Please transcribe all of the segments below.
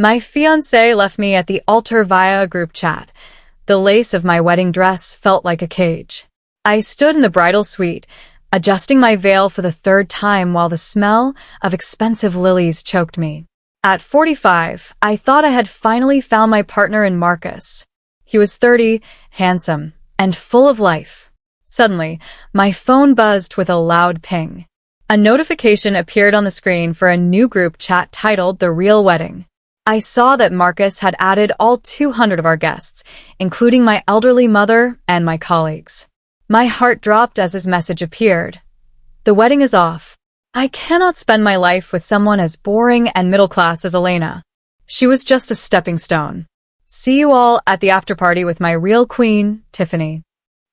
My fiancé left me at the altar via a group chat. The lace of my wedding dress felt like a cage. I stood in the bridal suite, adjusting my veil for the third time while the smell of expensive lilies choked me. At 45, I thought I had finally found my partner in Marcus. He was 30, handsome, and full of life. Suddenly, my phone buzzed with a loud ping. A notification appeared on the screen for a new group chat titled The Real Wedding. I saw that Marcus had added all 200 of our guests, including my elderly mother and my colleagues. My heart dropped as his message appeared. The wedding is off. I cannot spend my life with someone as boring and middle-class as Elena. She was just a stepping stone. See you all at the after-party with my real queen, Tiffany.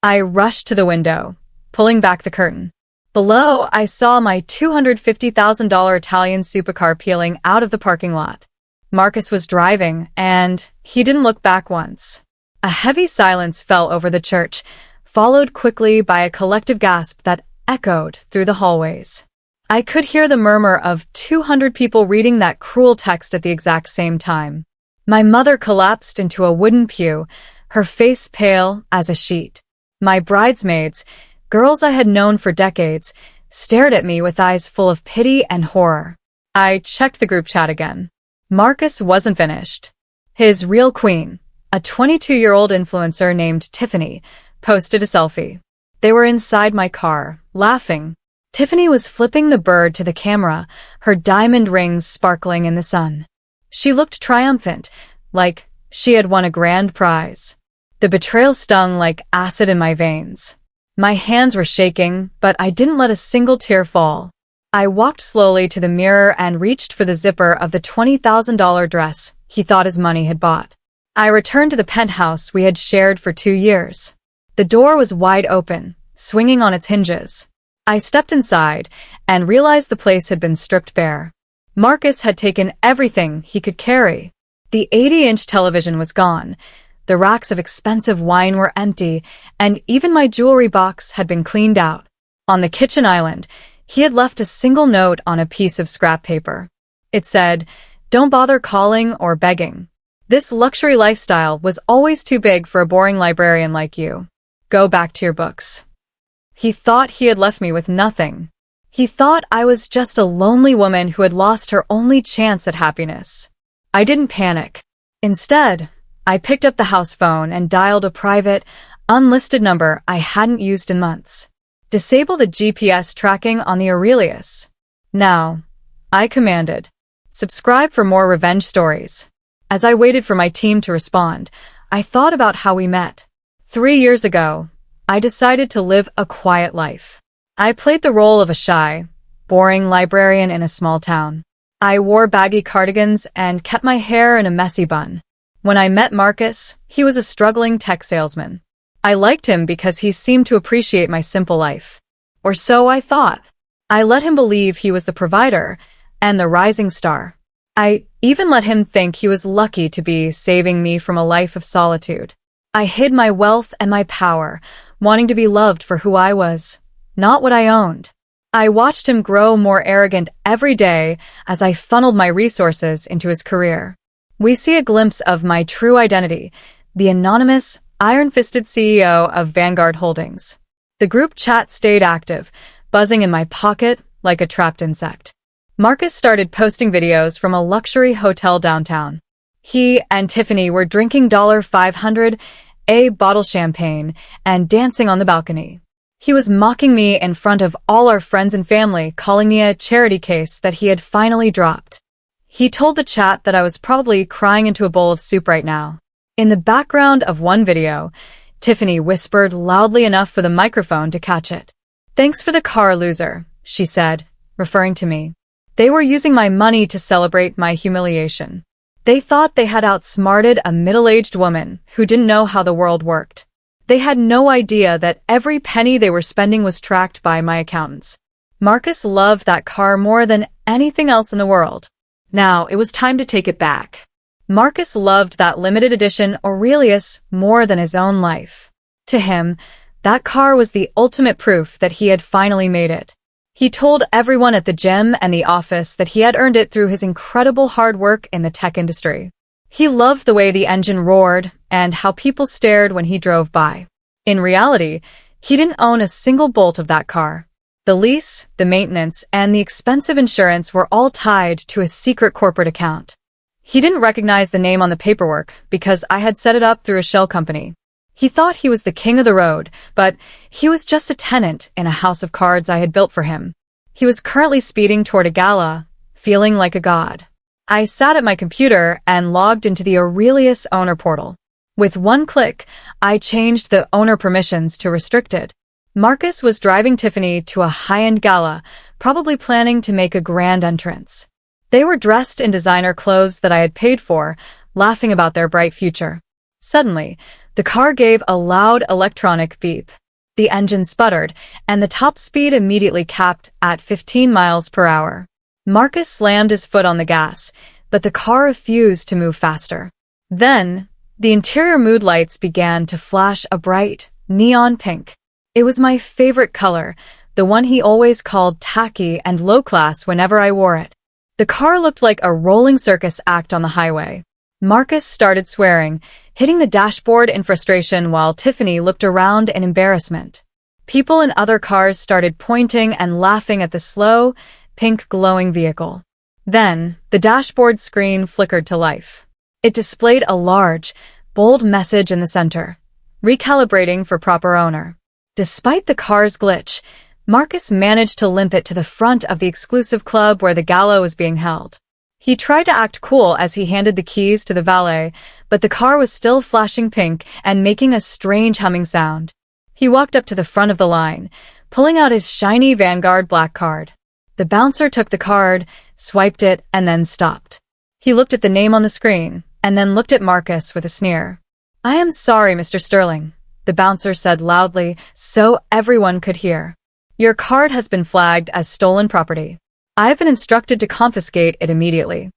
I rushed to the window, pulling back the curtain. Below, I saw my $250,000 Italian supercar peeling out of the parking lot. Marcus was driving, and he didn't look back once. A heavy silence fell over the church, followed quickly by a collective gasp that echoed through the hallways. I could hear the murmur of 200 people reading that cruel text at the exact same time. My mother collapsed into a wooden pew, her face pale as a sheet. My bridesmaids, girls I had known for decades, stared at me with eyes full of pity and horror. I checked the group chat again. Marcus wasn't finished. His real queen, a 22-year-old influencer named Tiffany, posted a selfie. They were inside my car, laughing. Tiffany was flipping the bird to the camera, her diamond rings sparkling in the sun. She looked triumphant, like she had won a grand prize. The betrayal stung like acid in my veins. My hands were shaking, but I didn't let a single tear fall. I walked slowly to the mirror and reached for the zipper of the $20,000 dress he thought his money had bought. I returned to the penthouse we had shared for 2 years. The door was wide open, swinging on its hinges. I stepped inside and realized the place had been stripped bare. Marcus had taken everything he could carry. The 80-inch television was gone, the racks of expensive wine were empty, and even my jewelry box had been cleaned out. On the kitchen island, he had left a single note on a piece of scrap paper. It said, "Don't bother calling or begging. This luxury lifestyle was always too big for a boring librarian like you. Go back to your books." He thought he had left me with nothing. He thought I was just a lonely woman who had lost her only chance at happiness. I didn't panic. Instead, I picked up the house phone and dialed a private, unlisted number I hadn't used in months. Disable the GPS tracking on the Aurelius. Now, I commanded. Subscribe for more revenge stories. As I waited for my team to respond, I thought about how we met. 3 years ago, I decided to live a quiet life. I played the role of a shy, boring librarian in a small town. I wore baggy cardigans and kept my hair in a messy bun. When I met Marcus, he was a struggling tech salesman. I liked him because he seemed to appreciate my simple life. Or so I thought. I let him believe he was the provider and the rising star. I even let him think he was lucky to be saving me from a life of solitude. I hid my wealth and my power, wanting to be loved for who I was, not what I owned. I watched him grow more arrogant every day as I funneled my resources into his career. We see a glimpse of my true identity, the anonymous, iron-fisted CEO of Vanguard Holdings. The group chat stayed active, buzzing in my pocket like a trapped insect. Marcus started posting videos from a luxury hotel downtown. He and Tiffany were drinking $500 a bottle champagne and dancing on the balcony. He was mocking me in front of all our friends and family, calling me a charity case that he had finally dropped. He told the chat that I was probably crying into a bowl of soup right now. In the background of one video, Tiffany whispered loudly enough for the microphone to catch it. "Thanks for the car, loser," she said, referring to me. They were using my money to celebrate my humiliation. They thought they had outsmarted a middle-aged woman who didn't know how the world worked. They had no idea that every penny they were spending was tracked by my accountants. Marcus loved that car more than anything else in the world. Now it was time to take it back. Marcus loved that limited edition Aurelius more than his own life. To him, that car was the ultimate proof that he had finally made it. He told everyone at the gym and the office that he had earned it through his incredible hard work in the tech industry. He loved the way the engine roared and how people stared when he drove by. In reality, he didn't own a single bolt of that car. The lease, the maintenance, and the expensive insurance were all tied to a secret corporate account. He didn't recognize the name on the paperwork because I had set it up through a shell company. He thought he was the king of the road, but he was just a tenant in a house of cards I had built for him. He was currently speeding toward a gala, feeling like a god. I sat at my computer and logged into the Aurelius owner portal. With one click, I changed the owner permissions to restricted. Marcus was driving Tiffany to a high-end gala, probably planning to make a grand entrance. They were dressed in designer clothes that I had paid for, laughing about their bright future. Suddenly, the car gave a loud electronic beep. The engine sputtered, and the top speed immediately capped at 15 miles per hour. Marcus slammed his foot on the gas, but the car refused to move faster. Then, the interior mood lights began to flash a bright, neon pink. It was my favorite color, the one he always called tacky and low-class whenever I wore it. The car looked like a rolling circus act on the highway. Marcus started swearing, hitting the dashboard in frustration while Tiffany looked around in embarrassment. People in other cars started pointing and laughing at the slow, pink glowing vehicle. Then, the dashboard screen flickered to life. It displayed a large, bold message in the center, recalibrating for proper owner. Despite the car's glitch, Marcus managed to limp it to the front of the exclusive club where the gala was being held. He tried to act cool as he handed the keys to the valet, but the car was still flashing pink and making a strange humming sound. He walked up to the front of the line, pulling out his shiny Vanguard black card. The bouncer took the card, swiped it, and then stopped. He looked at the name on the screen, and then looked at Marcus with a sneer. "I am sorry, Mr. Sterling," the bouncer said loudly so everyone could hear. "Your card has been flagged as stolen property. I have been instructed to confiscate it immediately."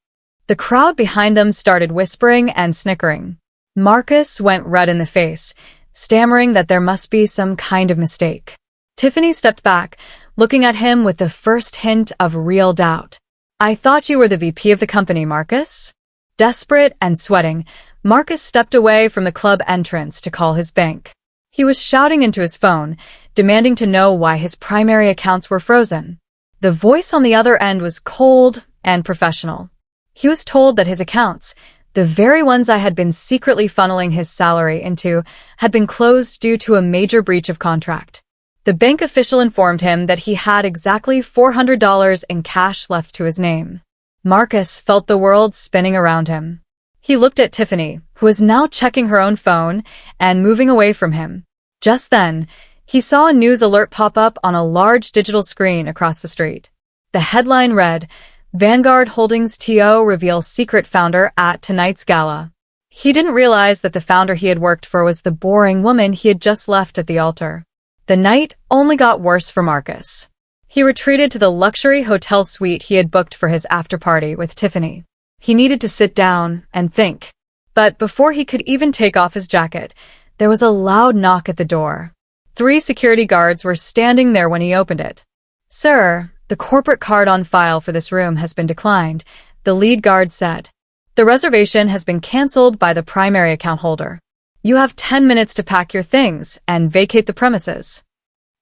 The crowd behind them started whispering and snickering. Marcus went red in the face, stammering that there must be some kind of mistake. Tiffany stepped back, looking at him with the first hint of real doubt. "I thought you were the VP of the company, Marcus?" Desperate and sweating, Marcus stepped away from the club entrance to call his bank. He was shouting into his phone, demanding to know why his primary accounts were frozen. The voice on the other end was cold and professional. He was told that his accounts, the very ones I had been secretly funneling his salary into, had been closed due to a major breach of contract. The bank official informed him that he had exactly $400 in cash left to his name. Marcus felt the world spinning around him. He looked at Tiffany, who was now checking her own phone and moving away from him. Just then, he saw a news alert pop up on a large digital screen across the street. The headline read, "Vanguard Holdings TO reveals secret founder at tonight's gala." He didn't realize that the founder he had worked for was the boring woman he had just left at the altar. The night only got worse for Marcus. He retreated to the luxury hotel suite he had booked for his after-party with Tiffany. He needed to sit down and think. But before he could even take off his jacket, there was a loud knock at the door. 3 security guards were standing there when he opened it. "Sir, the corporate card on file for this room has been declined," the lead guard said. "The reservation has been canceled by the primary account holder. You have 10 minutes to pack your things and vacate the premises."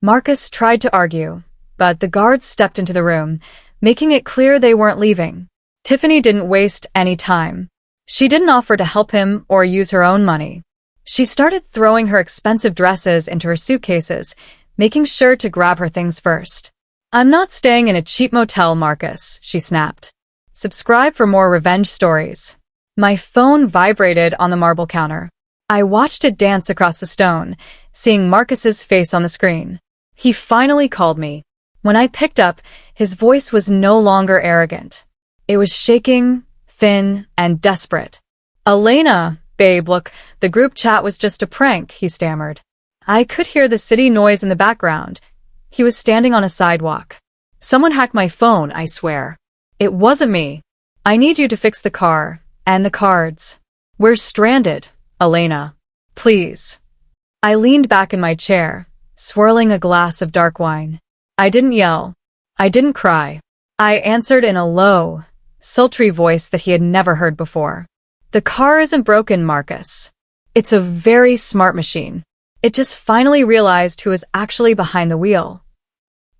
Marcus tried to argue, but the guards stepped into the room, making it clear they weren't leaving. Tiffany didn't waste any time. She didn't offer to help him or use her own money. She started throwing her expensive dresses into her suitcases, making sure to grab her things first. "I'm not staying in a cheap motel, Marcus," she snapped. "Subscribe for more revenge stories." My phone vibrated on the marble counter. I watched it dance across the stone, seeing Marcus's face on the screen. He finally called me. When I picked up, his voice was no longer arrogant. It was shaking, thin, and desperate. "Elena, babe, look, the group chat was just a prank," he stammered. I could hear the city noise in the background. He was standing on a sidewalk. "Someone hacked my phone, I swear." "It wasn't me. I need you to fix the car, and the cards. We're stranded, Elena. Please." I leaned back in my chair, swirling a glass of dark wine. I didn't yell. I didn't cry. I answered in a low, sultry voice that he had never heard before. The car isn't broken, Marcus. It's a very smart machine. It just finally realized who was actually behind the wheel.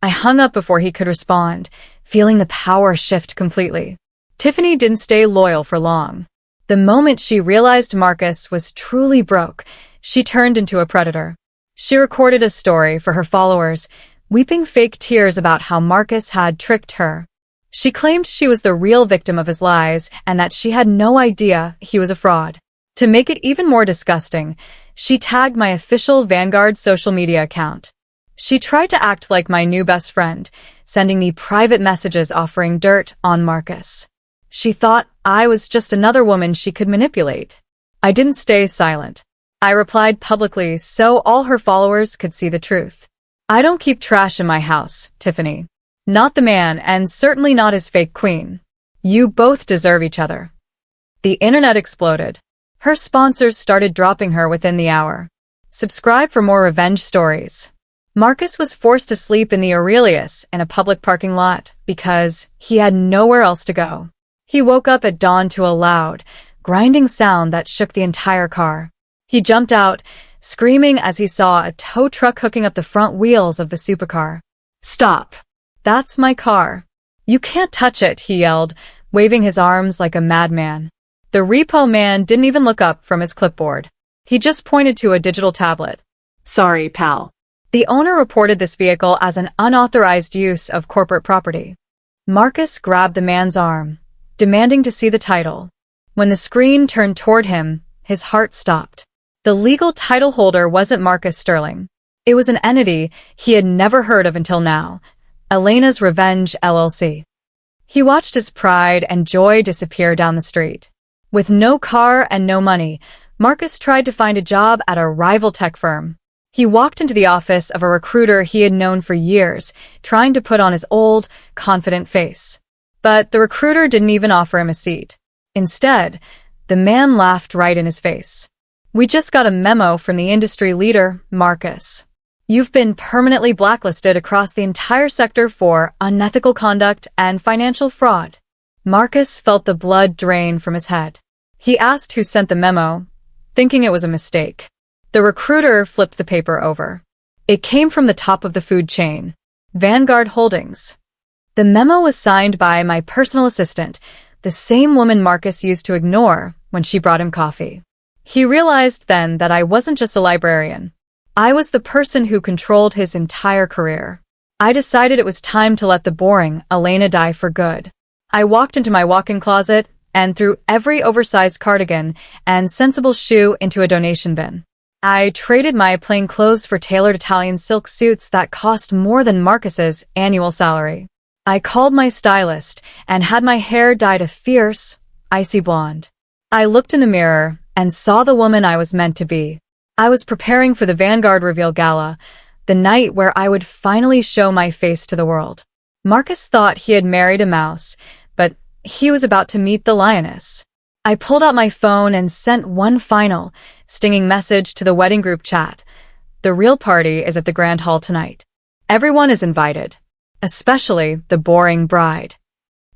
I hung up before he could respond, feeling the power shift completely. Tiffany didn't stay loyal for long. The moment she realized Marcus was truly broke, she turned into a predator. She recorded a story for her followers, weeping fake tears about how Marcus had tricked her. She claimed she was the real victim of his lies and that she had no idea he was a fraud. To make it even more disgusting, she tagged my official Vanguard social media account. She tried to act like my new best friend, sending me private messages offering dirt on Marcus. She thought I was just another woman she could manipulate. I didn't stay silent. I replied publicly so all her followers could see the truth. I don't keep trash in my house, Tiffany. Not the man, and certainly not his fake queen. You both deserve each other. The internet exploded. Her sponsors started dropping her within the hour. Subscribe for more revenge stories. Marcus was forced to sleep in the Aurelius in a public parking lot because he had nowhere else to go. He woke up at dawn to a loud, grinding sound that shook the entire car. He jumped out, screaming as he saw a tow truck hooking up the front wheels of the supercar. "Stop! That's my car. You can't touch it," he yelled, waving his arms like a madman. The repo man didn't even look up from his clipboard. He just pointed to a digital tablet. "Sorry, pal." The owner reported this vehicle as an unauthorized use of corporate property. Marcus grabbed the man's arm, demanding to see the title. When the screen turned toward him, his heart stopped. The legal title holder wasn't Marcus Sterling. It was an entity he had never heard of until now, Elena's Revenge, LLC. He watched his pride and joy disappear down the street. With no car and no money, Marcus tried to find a job at a rival tech firm. He walked into the office of a recruiter he had known for years, trying to put on his old, confident face. But the recruiter didn't even offer him a seat. Instead, the man laughed right in his face. "We just got a memo from the industry leader, Marcus. You've been permanently blacklisted across the entire sector for unethical conduct and financial fraud." Marcus felt the blood drain from his head. He asked who sent the memo, thinking it was a mistake. The recruiter flipped the paper over. It came from the top of the food chain, Vanguard Holdings. The memo was signed by my personal assistant, the same woman Marcus used to ignore when she brought him coffee. He realized then that I wasn't just a librarian. I was the person who controlled his entire career. I decided it was time to let the boring Elena die for good. I walked into my walk-in closet and threw every oversized cardigan and sensible shoe into a donation bin. I traded my plain clothes for tailored Italian silk suits that cost more than Marcus's annual salary. I called my stylist and had my hair dyed a fierce, icy blonde. I looked in the mirror and saw the woman I was meant to be. I was preparing for the Vanguard Reveal Gala, the night where I would finally show my face to the world. Marcus thought he had married a mouse, but he was about to meet the lioness. I pulled out my phone and sent one final, stinging message to the wedding group chat. "The real party is at the Grand Hall tonight. Everyone is invited, especially the boring bride."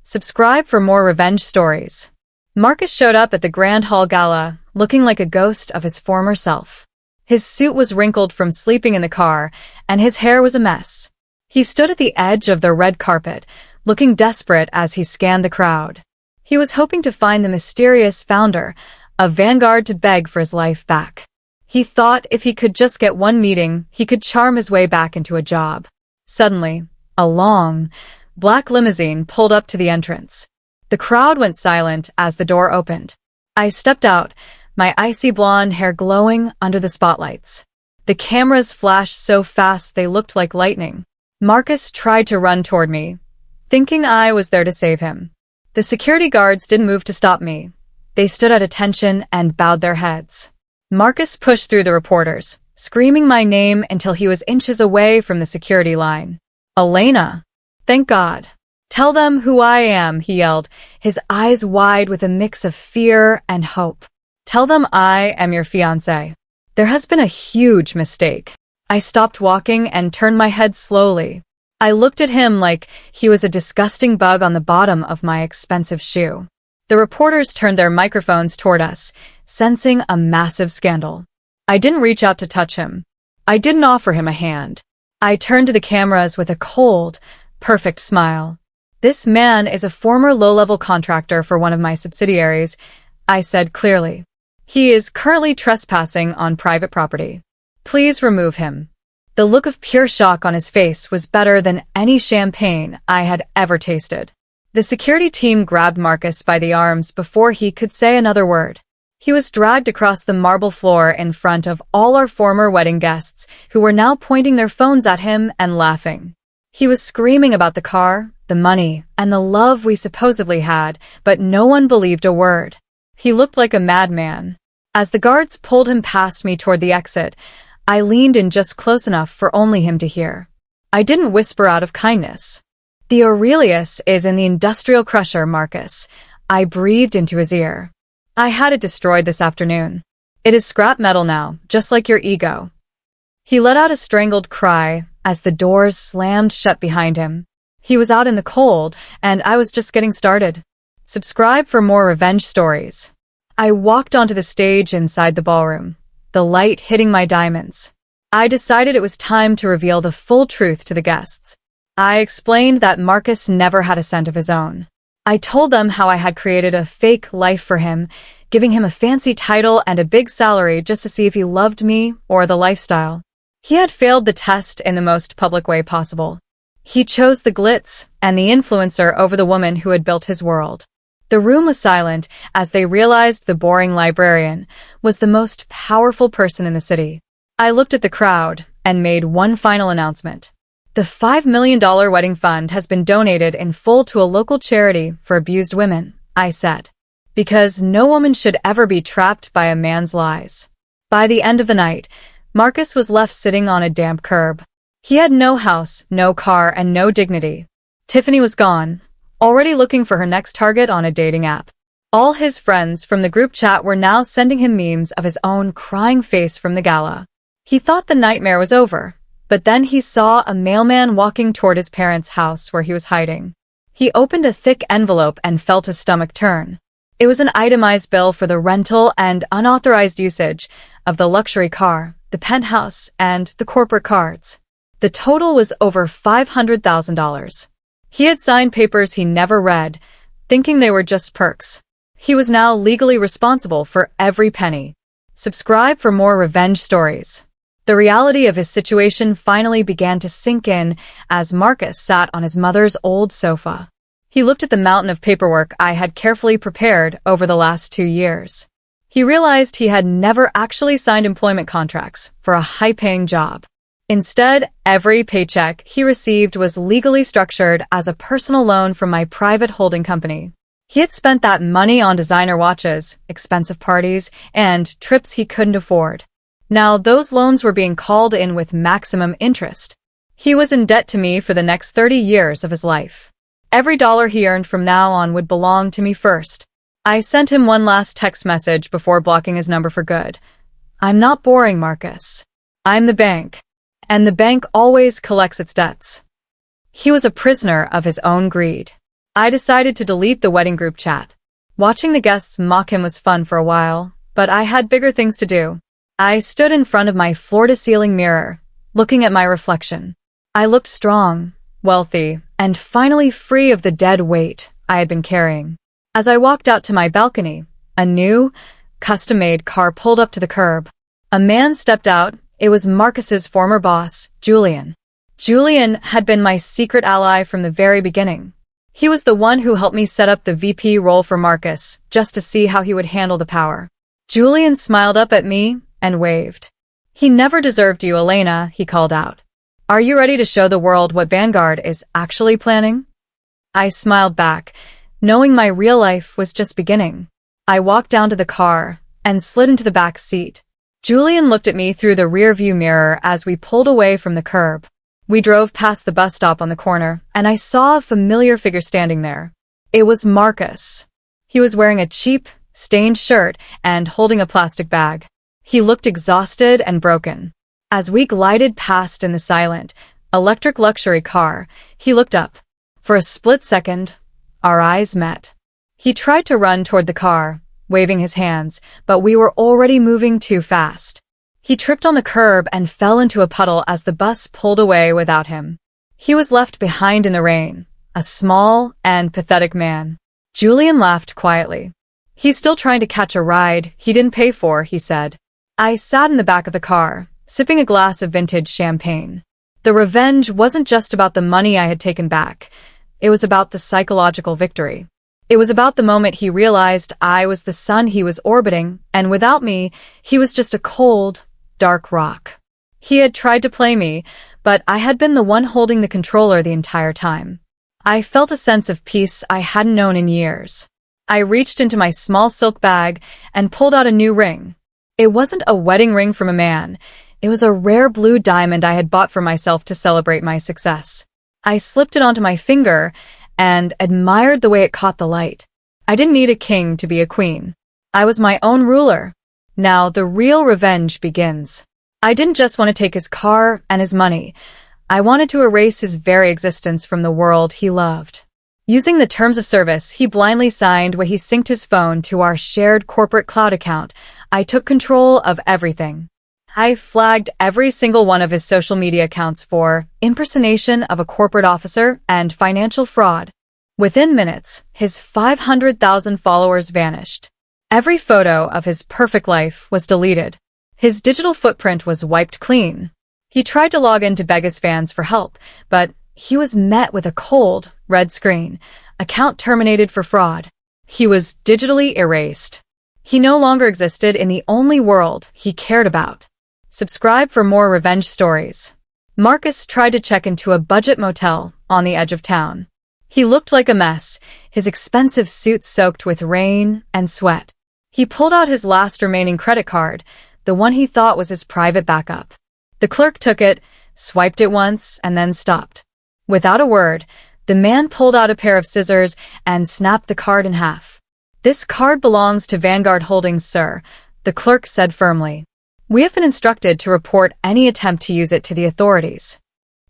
Subscribe for more revenge stories. Marcus showed up at the Grand Hall Gala, looking like a ghost of his former self. His suit was wrinkled from sleeping in the car, and his hair was a mess. He stood at the edge of the red carpet, looking desperate as he scanned the crowd. He was hoping to find the mysterious founder of Vanguard to beg for his life back. He thought if he could just get one meeting, he could charm his way back into a job. Suddenly, a long, black limousine pulled up to the entrance. The crowd went silent as the door opened. I stepped out, my icy blonde hair glowing under the spotlights. The cameras flashed so fast they looked like lightning. Marcus tried to run toward me, thinking I was there to save him. The security guards didn't move to stop me. They stood at attention and bowed their heads. Marcus pushed through the reporters, screaming my name until he was inches away from the security line. "Elena! Thank God! Tell them who I am," he yelled, his eyes wide with a mix of fear and hope. "Tell them I am your fiancé. There has been a huge mistake." I stopped walking and turned my head slowly. I looked at him like he was a disgusting bug on the bottom of my expensive shoe. The reporters turned their microphones toward us, sensing a massive scandal. I didn't reach out to touch him. I didn't offer him a hand. I turned to the cameras with a cold, perfect smile. "This man is a former low-level contractor for one of my subsidiaries," I said clearly. "He is currently trespassing on private property. Please remove him." The look of pure shock on his face was better than any champagne I had ever tasted. The security team grabbed Marcus by the arms before he could say another word. He was dragged across the marble floor in front of all our former wedding guests, who were now pointing their phones at him and laughing. He was screaming about the car, the money, and the love we supposedly had, but no one believed a word. He looked like a madman. As the guards pulled him past me toward the exit, I leaned in just close enough for only him to hear. I didn't whisper out of kindness. "The Aurelius is in the industrial crusher, Marcus." I breathed into his ear. "I had it destroyed this afternoon. It is scrap metal now, just like your ego." He let out a strangled cry as the doors slammed shut behind him. He was out in the cold, and I was just getting started. Subscribe for more revenge stories. I walked onto the stage inside the ballroom, the light hitting my diamonds. I decided it was time to reveal the full truth to the guests. I explained that Marcus never had a cent of his own. I told them how I had created a fake life for him, giving him a fancy title and a big salary just to see if he loved me or the lifestyle. He had failed the test in the most public way possible. He chose the glitz and the influencer over the woman who had built his world. The room was silent as they realized the boring librarian was the most powerful person in the city. I looked at the crowd and made one final announcement. "The $5 million wedding fund has been donated in full to a local charity for abused women," I said. "Because no woman should ever be trapped by a man's lies." By the end of the night, Marcus was left sitting on a damp curb. He had no house, no car, and no dignity. Tiffany was gone, already looking for her next target on a dating app. All his friends from the group chat were now sending him memes of his own crying face from the gala. He thought the nightmare was over, but then he saw a mailman walking toward his parents' house where he was hiding. He opened a thick envelope and felt his stomach turn. It was an itemized bill for the rental and unauthorized usage of the luxury car, the penthouse, and the corporate cards. The total was over $500,000. He had signed papers he never read, thinking they were just perks. He was now legally responsible for every penny. Subscribe for more revenge stories. The reality of his situation finally began to sink in as Marcus sat on his mother's old sofa. He looked at the mountain of paperwork I had carefully prepared over the last 2 years. He realized he had never actually signed employment contracts for a high-paying job. Instead, every paycheck he received was legally structured as a personal loan from my private holding company. He had spent that money on designer watches, expensive parties, and trips he couldn't afford. Now those loans were being called in with maximum interest. He was in debt to me for the next 30 years of his life. Every dollar he earned from now on would belong to me first. I sent him one last text message before blocking his number for good. "I'm not boring, Marcus. I'm the bank. And the bank always collects its debts." He was a prisoner of his own greed. I decided to delete the wedding group chat. Watching the guests mock him was fun for a while, but I had bigger things to do. I stood in front of my floor-to-ceiling mirror, looking at my reflection. I looked strong, wealthy, and finally free of the dead weight I had been carrying. As I walked out to my balcony, a new, custom-made car pulled up to the curb. A man stepped out. It was Marcus's former boss, Julian. Julian had been my secret ally from the very beginning. He was the one who helped me set up the VP role for Marcus, just to see how he would handle the power. Julian smiled up at me and waved. "He never deserved you, Elena," he called out. "Are you ready to show the world what Vanguard is actually planning?" I smiled back, knowing my real life was just beginning. I walked down to the car and slid into the back seat. Julian looked at me through the rearview mirror as we pulled away from the curb. We drove past the bus stop on the corner, and I saw a familiar figure standing there. It was Marcus. He was wearing a cheap, stained shirt and holding a plastic bag. He looked exhausted and broken. As we glided past in the silent, electric luxury car. He looked up. For a split second, our eyes met. He tried to run toward the car, waving his hands, but we were already moving too fast. He tripped on the curb and fell into a puddle as the bus pulled away without him. He was left behind in the rain, a small and pathetic man. Julian laughed quietly. He's still trying to catch a ride he didn't pay for, he said. I sat in the back of the car, sipping a glass of vintage champagne. The revenge wasn't just about the money I had taken back. It was about the psychological victory. It was about the moment he realized I was the sun he was orbiting, and without me, he was just a cold, dark rock. He had tried to play me, but I had been the one holding the controller the entire time. I felt a sense of peace I hadn't known in years. I reached into my small silk bag and pulled out a new ring. It wasn't a wedding ring from a man. It was a rare blue diamond I had bought for myself to celebrate my success. I slipped it onto my finger and admired the way it caught the light. I didn't need a king to be a queen. I was my own ruler. Now the real revenge begins. I didn't just want to take his car and his money. I wanted to erase his very existence from the world he loved. Using the terms of service he blindly signed when he synced his phone to our shared corporate cloud account, I took control of everything. I flagged every single one of his social media accounts for impersonation of a corporate officer and financial fraud. Within minutes, his 500,000 followers vanished. Every photo of his perfect life was deleted. His digital footprint was wiped clean. He tried to log in to beg his fans for help, but he was met with a cold, red screen. Account terminated for fraud. He was digitally erased. He no longer existed in the only world he cared about. Subscribe for more revenge stories. Marcus tried to check into a budget motel on the edge of town. He looked like a mess, his expensive suit soaked with rain and sweat. He pulled out his last remaining credit card, the one he thought was his private backup. The clerk took it, swiped it once, and then stopped. Without a word, the man pulled out a pair of scissors and snapped the card in half. This card belongs to Vanguard Holdings, sir, the clerk said firmly. We have been instructed to report any attempt to use it to the authorities.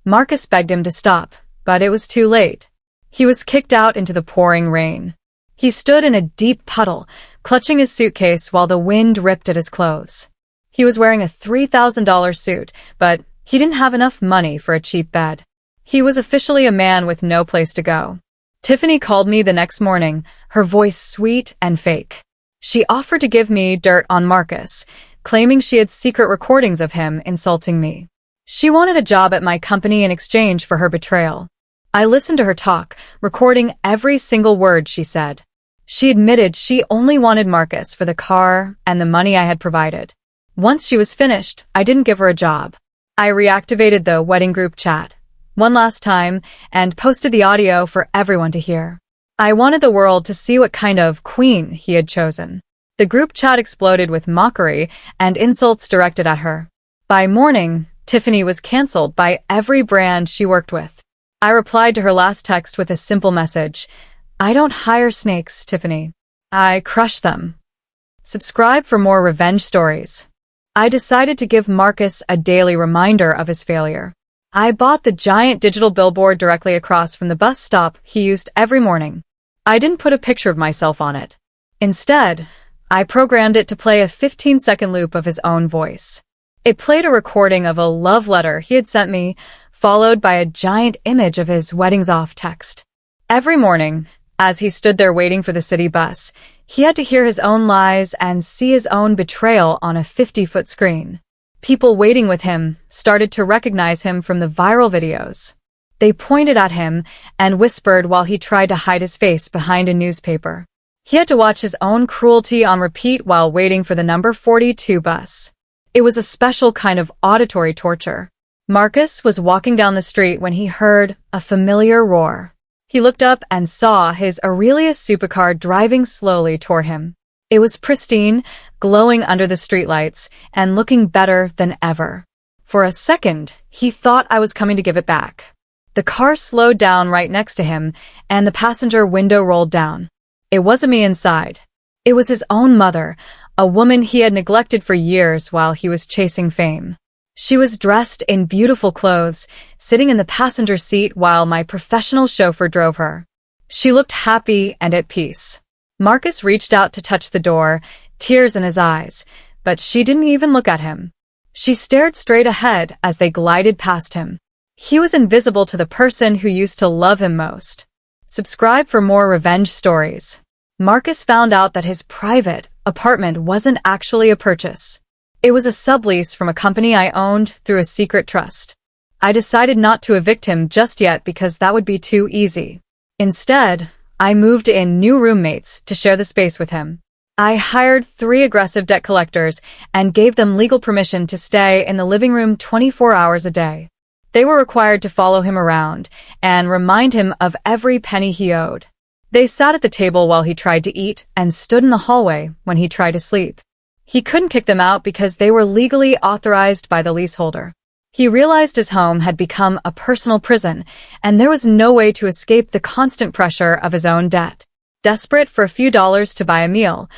Marcus begged him to stop, but it was too late. He was kicked out into the pouring rain. He stood in a deep puddle, clutching his suitcase while the wind ripped at his clothes. He was wearing a $3,000 suit, but he didn't have enough money for a cheap bed. He was officially a man with no place to go. Tiffany called me the next morning, her voice sweet and fake. She offered to give me dirt on Marcus, claiming she had secret recordings of him insulting me. She wanted a job at my company in exchange for her betrayal. I listened to her talk, recording every single word she said. She admitted she only wanted Marcus for the car and the money I had provided. Once she was finished, I didn't give her a job. I reactivated the wedding group chat one last time and posted the audio for everyone to hear. I wanted the world to see what kind of queen he had chosen. The group chat exploded with mockery and insults directed at her. By morning, Tiffany was canceled by every brand she worked with. I replied to her last text with a simple message. I don't hire snakes, Tiffany. I crush them. Subscribe for more revenge stories. I decided to give Marcus a daily reminder of his failure. I bought the giant digital billboard directly across from the bus stop he used every morning. I didn't put a picture of myself on it. Instead, I programmed it to play a 15-second loop of his own voice. It played a recording of a love letter he had sent me, followed by a giant image of his weddings off text. Every morning, as he stood there waiting for the city bus, he had to hear his own lies and see his own betrayal on a 50-foot screen. People waiting with him started to recognize him from the viral videos. They pointed at him and whispered while he tried to hide his face behind a newspaper. He had to watch his own cruelty on repeat while waiting for the number 42 bus. It was a special kind of auditory torture. Marcus was walking down the street when he heard a familiar roar. He looked up and saw his Aurelius supercar driving slowly toward him. It was pristine, glowing under the streetlights, and looking better than ever. For a second, he thought I was coming to give it back. The car slowed down right next to him, and the passenger window rolled down. It wasn't me inside. It was his own mother, a woman he had neglected for years while he was chasing fame. She was dressed in beautiful clothes, sitting in the passenger seat while my professional chauffeur drove her. She looked happy and at peace. Marcus reached out to touch the door, tears in his eyes, but she didn't even look at him. She stared straight ahead as they glided past him. He was invisible to the person who used to love him most. Subscribe for more revenge stories. Marcus found out that his private apartment wasn't actually a purchase. It was a sublease from a company I owned through a secret trust. I decided not to evict him just yet because that would be too easy. Instead, I moved in new roommates to share the space with him. I hired 3 aggressive debt collectors and gave them legal permission to stay in the living room 24 hours a day. They were required to follow him around and remind him of every penny he owed. They sat at the table while he tried to eat and stood in the hallway when he tried to sleep. He couldn't kick them out because they were legally authorized by the leaseholder. He realized his home had become a personal prison, and there was no way to escape the constant pressure of his own debt. Desperate for a few dollars to buy a meal,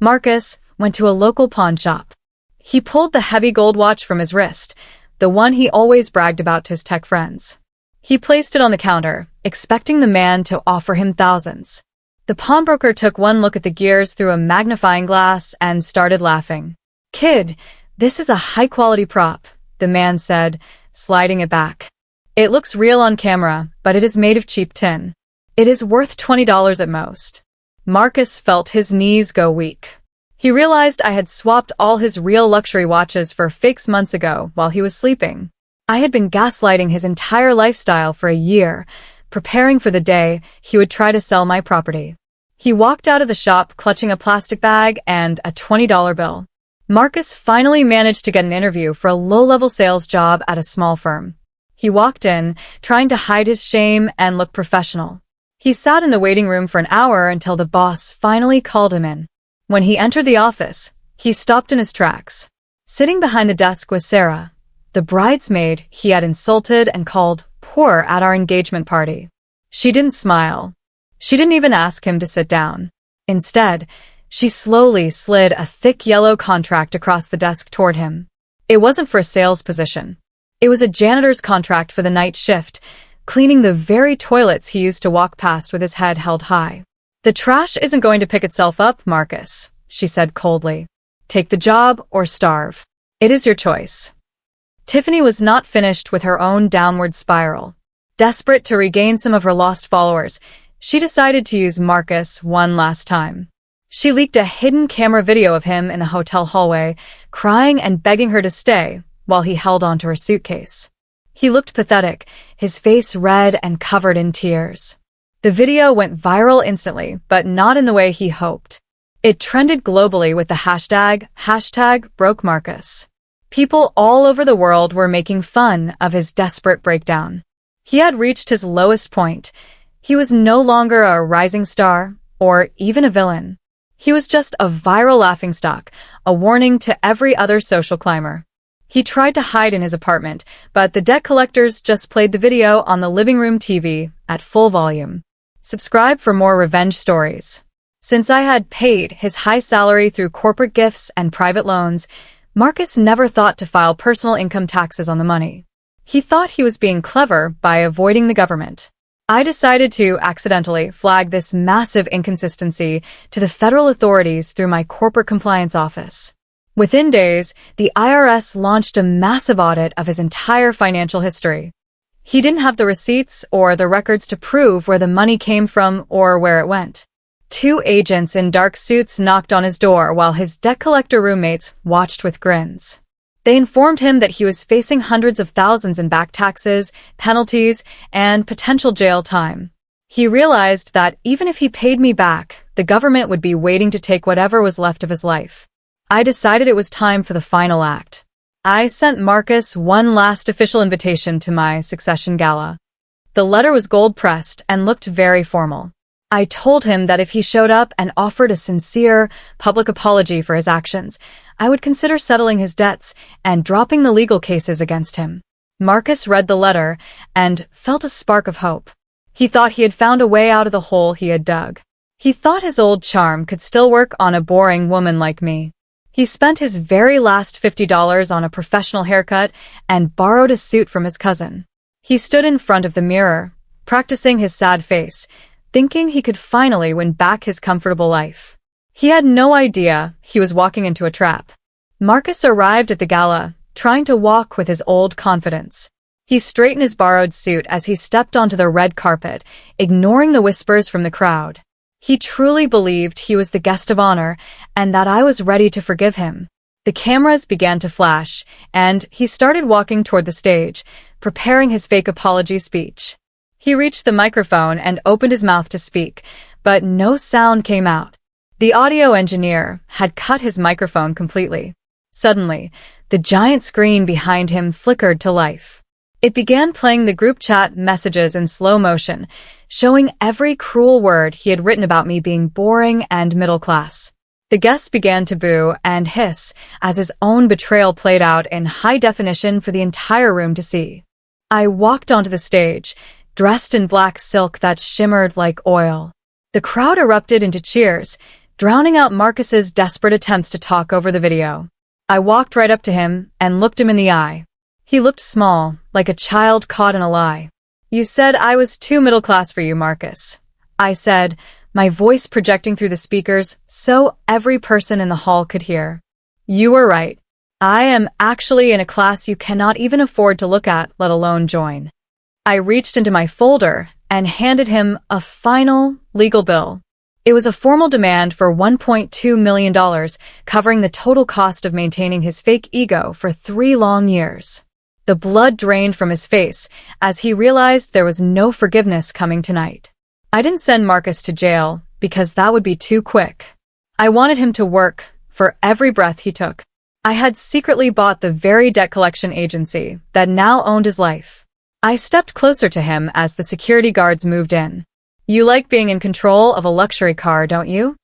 Marcus went to a local pawn shop. He pulled the heavy gold watch from his wrist, the one he always bragged about to his tech friends. He placed it on the counter, expecting the man to offer him thousands. The pawnbroker took one look at the gears through a magnifying glass and started laughing. "Kid, this is a high-quality prop," the man said, sliding it back. "It looks real on camera, but it is made of cheap tin. It is worth $20 at most." Marcus felt his knees go weak. He realized I had swapped all his real luxury watches for fakes months ago while he was sleeping. I had been gaslighting his entire lifestyle for a year, preparing for the day he would try to sell my property. He walked out of the shop clutching a plastic bag and a $20 bill. Marcus finally managed to get an interview for a low-level sales job at a small firm. He walked in, trying to hide his shame and look professional. He sat in the waiting room for an hour until the boss finally called him in. When he entered the office, he stopped in his tracks. Sitting behind the desk was Sarah, the bridesmaid he had insulted and called poor at our engagement party. She didn't smile. She didn't even ask him to sit down. Instead, she slowly slid a thick yellow contract across the desk toward him. It wasn't for a sales position. It was a janitor's contract for the night shift, cleaning the very toilets he used to walk past with his head held high. "The trash isn't going to pick itself up, Marcus," she said coldly. "Take the job or starve. It is your choice." Tiffany was not finished with her own downward spiral. Desperate to regain some of her lost followers, she decided to use Marcus one last time. She leaked a hidden camera video of him in the hotel hallway, crying and begging her to stay while he held onto her suitcase. He looked pathetic, his face red and covered in tears. The video went viral instantly, but not in the way he hoped. It trended globally with the hashtag #BrokeMarcus. People all over the world were making fun of his desperate breakdown. He had reached his lowest point. He was no longer a rising star, or even a villain. He was just a viral laughingstock, a warning to every other social climber. He tried to hide in his apartment, but the debt collectors just played the video on the living room TV at full volume. Subscribe for more revenge stories. Since I had paid his high salary through corporate gifts and private loans, Marcus never thought to file personal income taxes on the money. He thought he was being clever by avoiding the government. I decided to accidentally flag this massive inconsistency to the federal authorities through my corporate compliance office. Within days, the IRS launched a massive audit of his entire financial history. He didn't have the receipts or the records to prove where the money came from or where it went. 2 agents in dark suits knocked on his door while his debt collector roommates watched with grins. They informed him that he was facing hundreds of thousands in back taxes, penalties, and potential jail time. He realized that even if he paid me back, the government would be waiting to take whatever was left of his life. I decided it was time for the final act. I sent Marcus one last official invitation to my succession gala. The letter was gold-pressed and looked very formal. I told him that if he showed up and offered a sincere, public apology for his actions, I would consider settling his debts and dropping the legal cases against him. Marcus read the letter and felt a spark of hope. He thought he had found a way out of the hole he had dug. He thought his old charm could still work on a boring woman like me. He spent his very last $50 on a professional haircut and borrowed a suit from his cousin. He stood in front of the mirror, practicing his sad face, thinking he could finally win back his comfortable life. He had no idea he was walking into a trap. Marcus arrived at the gala, trying to walk with his old confidence. He straightened his borrowed suit as he stepped onto the red carpet, ignoring the whispers from the crowd. He truly believed he was the guest of honor and that I was ready to forgive him. The cameras began to flash, and he started walking toward the stage, preparing his fake apology speech. He reached the microphone and opened his mouth to speak, but no sound came out. The audio engineer had cut his microphone completely. Suddenly, the giant screen behind him flickered to life. It began playing the group chat messages in slow motion, showing every cruel word he had written about me being boring and middle class. The guests began to boo and hiss as his own betrayal played out in high definition for the entire room to see. I walked onto the stage, dressed in black silk that shimmered like oil. The crowd erupted into cheers, drowning out Marcus's desperate attempts to talk over the video. I walked right up to him and looked him in the eye. He looked small, like a child caught in a lie. "You said I was too middle class for you, Marcus," I said, my voice projecting through the speakers so every person in the hall could hear. "You were right. I am actually in a class you cannot even afford to look at, let alone join." I reached into my folder and handed him a final legal bill. It was a formal demand for $1.2 million, covering the total cost of maintaining his fake ego for 3 long years. The blood drained from his face as he realized there was no forgiveness coming tonight. I didn't send Marcus to jail because that would be too quick. I wanted him to work for every breath he took. I had secretly bought the very debt collection agency that now owned his life. I stepped closer to him as the security guards moved in. "You like being in control of a luxury car, don't you?"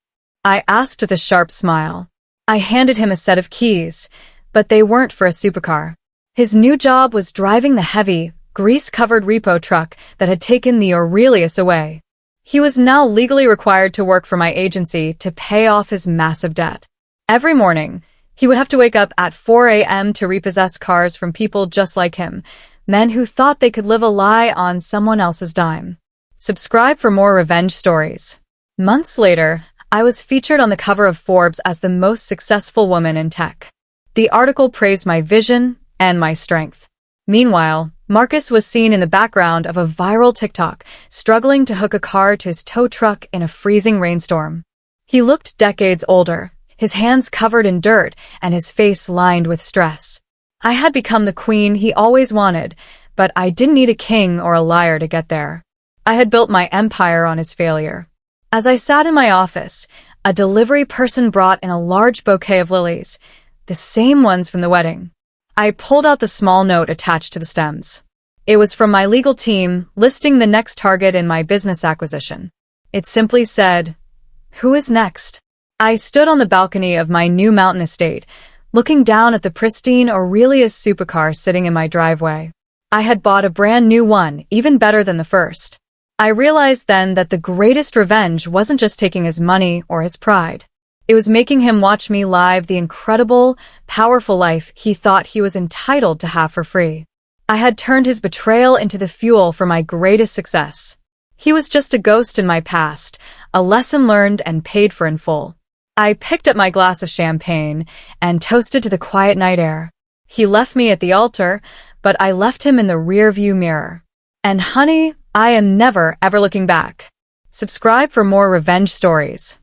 I asked with a sharp smile. I handed him a set of keys, but they weren't for a supercar. His new job was driving the heavy, grease-covered repo truck that had taken the Aurelius away. He was now legally required to work for my agency to pay off his massive debt. Every morning, he would have to wake up at 4 a.m. to repossess cars from people just like him, men who thought they could live a lie on someone else's dime. Subscribe for more revenge stories. Months later, I was featured on the cover of Forbes as the most successful woman in tech. The article praised my vision and my strength. Meanwhile, Marcus was seen in the background of a viral TikTok, struggling to hook a car to his tow truck in a freezing rainstorm. He looked decades older, his hands covered in dirt and his face lined with stress. I had become the queen he always wanted, but I didn't need a king or a liar to get there. I had built my empire on his failure. As I sat in my office, a delivery person brought in a large bouquet of lilies, the same ones from the wedding. I pulled out the small note attached to the stems. It was from my legal team, listing the next target in my business acquisition. It simply said, "Who is next?" I stood on the balcony of my new mountain estate, looking down at the pristine Aurelius supercar sitting in my driveway. I had bought a brand new one, even better than the first. I realized then that the greatest revenge wasn't just taking his money or his pride. It was making him watch me live the incredible, powerful life he thought he was entitled to have for free. I had turned his betrayal into the fuel for my greatest success. He was just a ghost in my past, a lesson learned and paid for in full. I picked up my glass of champagne and toasted to the quiet night air. He left me at the altar, but I left him in the rearview mirror. And honey, I am never ever looking back. Subscribe for more revenge stories.